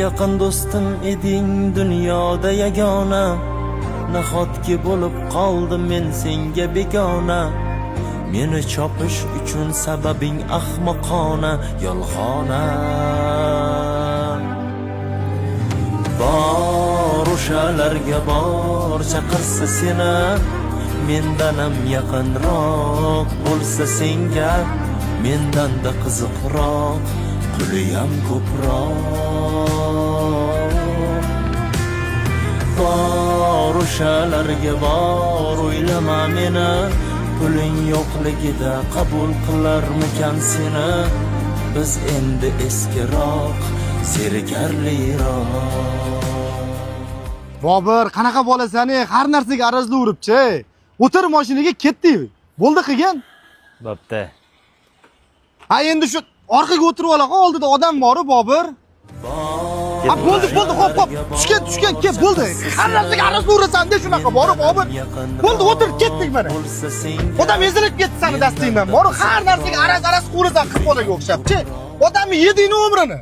Yaqin do'stim eding dunyoda yagona, nahotki bo'lib qoldim men senga begona. Meni chopish uchun sababing ahmoqona, yolg'ona. Bor o'shalarga bor chaqirsa seni, mendanam yaqinroq bo'lsa senga, mendanda qiziqroq, puliyam ko'proq. Bor o'shalarga bor o'ylama meni, puling yo'qligida qabul qilarmikan seni. Biz endi eskiroq, zerikarliroq. Bobur, qanaqa bo'lasan-ey? Har narsaga arazlayveribchi. O'tir mashinaga ketdik. Bo'ldi qilgan. Bo'pti. Ha, endi shu orqaga o'tirib ola, oldida odam bor-ku, Bobur. Ha, bo'ldi, hop. Tushgan, kel, bo'ldi. Har narsaga arazlayverasan-da shunaqa bor-ku, Bobur. Bo'ldi, o'tir, ketdik mana. Odam ezilib ketdi seni dastingdan. Bor, har narsaga araz qilverasan qiz bolaga o'xshab-chi. Odamni yedingni umrini.